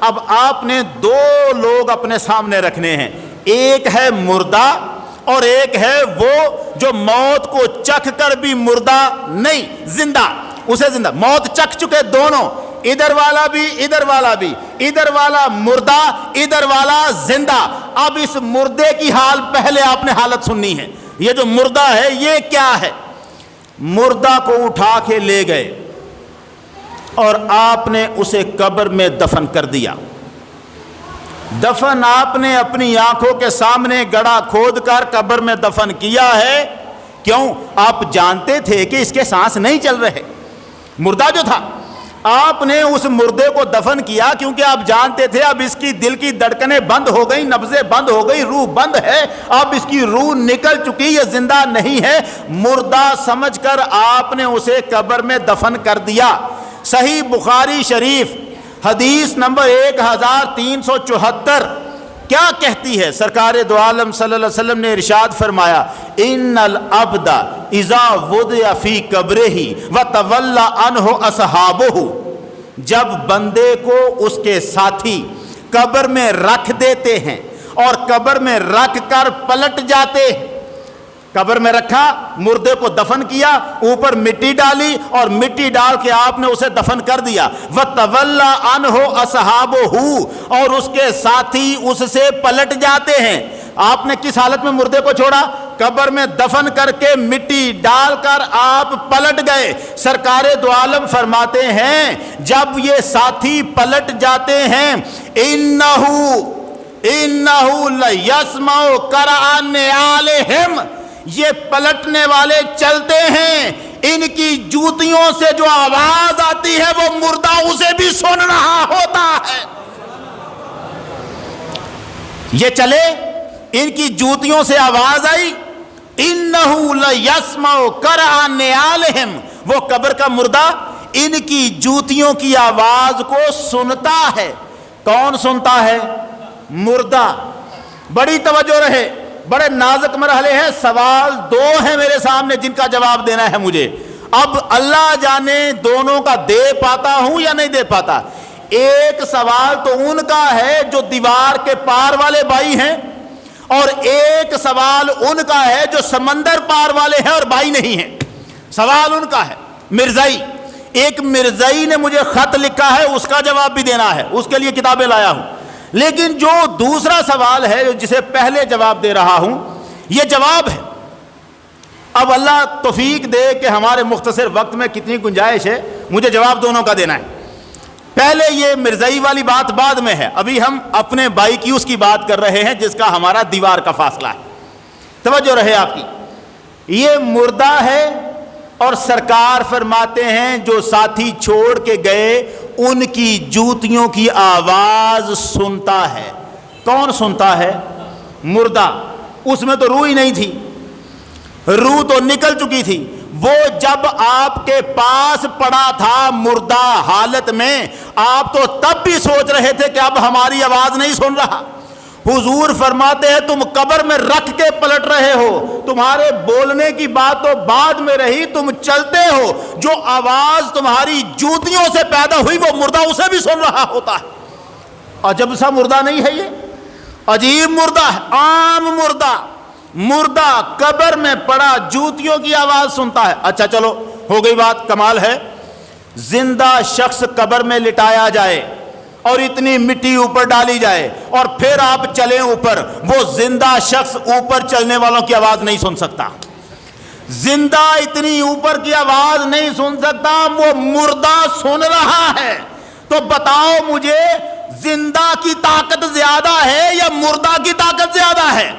اب آپ نے دو لوگ اپنے سامنے رکھنے ہیں، ایک ہے مردہ اور ایک ہے وہ جو موت کو چکھ کر بھی مردہ نہیں، زندہ، اسے زندہ، موت چکھ چکے دونوں، ادھر والا بھی ادھر والا بھی، ادھر والا مردہ ادھر والا زندہ۔ اب اس مردے کی حال پہلے آپ نے حالت سننی ہے۔ یہ جو مردہ ہے یہ کیا ہے؟ مردہ کو اٹھا کے لے گئے اور آپ نے اسے قبر میں دفن کر دیا۔ دفن آپ نے اپنی آنکھوں کے سامنے گڑھا کھود کر قبر میں دفن کیا ہے۔ کیوں؟ آپ جانتے تھے کہ اس کے سانس نہیں چل رہے، مردہ جو تھا، آپ نے اس مردے کو دفن کیا کیونکہ آپ جانتے تھے اب اس کی دل کی دھڑکنیں بند ہو گئی، نبضیں بند ہو گئی، روح بند ہے، اب اس کی روح نکل چکی، یہ زندہ نہیں ہے۔ مردہ سمجھ کر آپ نے اسے قبر میں دفن کر دیا۔ صحیح بخاری شریف حدیث نمبر 1374 کیا کہتی ہے؟ سرکار دو عالم صلی اللہ علیہ وسلم نے ارشاد فرمایا، ان العبد اذا وضع فی قبرہ وتولی عنہ اصحابہ، جب بندے کو اس کے ساتھی قبر میں رکھ دیتے ہیں اور قبر میں رکھ کر پلٹ جاتے ہیں، قبر میں رکھا، مردے کو دفن کیا، اوپر مٹی ڈالی اور مٹی ڈال کے آپ نے اسے دفن کر دیا، وَتَوَلَّى عَنْهُ أَصْحَابُهُ، اور اس کے ساتھی اس سے پلٹ جاتے ہیں۔ آپ نے کس حالت میں مردے کو چھوڑا؟ قبر میں دفن کر کے مٹی ڈال کر آپ پلٹ گئے۔ سرکار دو عالم فرماتے ہیں جب یہ ساتھی پلٹ جاتے ہیں، إِنَّهُ لَيَسْمَعُ قَرْعَ نِعَالِهِمْ، یہ پلٹنے والے چلتے ہیں، ان کی جوتیوں سے جو آواز آتی ہے وہ مردہ اسے بھی سن رہا ہوتا ہے۔ یہ چلے، ان کی جوتیوں سے آواز آئی، إِنَّهُ لَيَسْمَعُ قَرْعَ نِعَالِهِمْ، وہ قبر کا مردہ ان کی جوتیوں کی آواز کو سنتا ہے۔ کون سنتا ہے؟ مردہ۔ بڑی توجہ رہے، بڑے نازک مرحلے ہیں، سوال دو ہیں میرے سامنے جن کا جواب دینا ہے مجھے۔ اب اللہ جانے دونوں کا دے پاتا ہوں یا نہیں دے پاتا۔ ایک سوال تو ان کا ہے جو دیوار کے پار والے بھائی ہیں، اور ایک سوال ان کا ہے جو سمندر پار والے ہیں اور بھائی نہیں ہیں۔ سوال ان کا ہے۔ مرزائی، ایک مرزائی نے مجھے خط لکھا ہے، اس کا جواب بھی دینا ہے، اس کے لیے کتابیں لایا ہوں۔ لیکن جو دوسرا سوال ہے جسے پہلے جواب دے رہا ہوں، یہ جواب ہے۔ اب اللہ توفیق دے کہ ہمارے مختصر وقت میں کتنی گنجائش ہے، مجھے جواب دونوں کا دینا ہے۔ پہلے یہ مرزائی والی بات بعد میں ہے، ابھی ہم اپنے بھائی کی اس کی بات کر رہے ہیں جس کا ہمارا دیوار کا فاصلہ ہے۔ توجہ رہے آپ کی۔ یہ مردہ ہے اور سرکار فرماتے ہیں جو ساتھی چھوڑ کے گئے ان کی جوتیوں کی آواز سنتا ہے۔ کون سنتا ہے؟ مردہ۔ اس میں تو روح ہی نہیں تھی، روح تو نکل چکی تھی۔ وہ جب آپ کے پاس پڑا تھا مردہ حالت میں، آپ تو تب بھی سوچ رہے تھے کہ اب ہماری آواز نہیں سن رہا۔ حضور فرماتے ہیں تم قبر میں رکھ کے پلٹ رہے ہو، تمہارے بولنے کی بات تو بعد میں رہی، تم چلتے ہو، جو آواز تمہاری جوتیوں سے پیدا ہوئی وہ مردہ اسے بھی سن رہا ہوتا ہے۔ عجب سا مردہ نہیں ہے یہ، عجیب مردہ ہے، عام مردہ۔ مردہ قبر میں پڑا جوتیوں کی آواز سنتا ہے۔ اچھا چلو ہو گئی بات، کمال ہے۔ زندہ شخص قبر میں لٹایا جائے اور اتنی مٹی اوپر ڈالی جائے اور پھر آپ چلیں اوپر، وہ زندہ شخص اوپر چلنے والوں کی آواز نہیں سن سکتا۔ زندہ اتنی اوپر کی آواز نہیں سن سکتا، وہ مردہ سن رہا ہے۔ تو بتاؤ مجھے، زندہ کی طاقت زیادہ ہے یا مردہ کی طاقت زیادہ ہے؟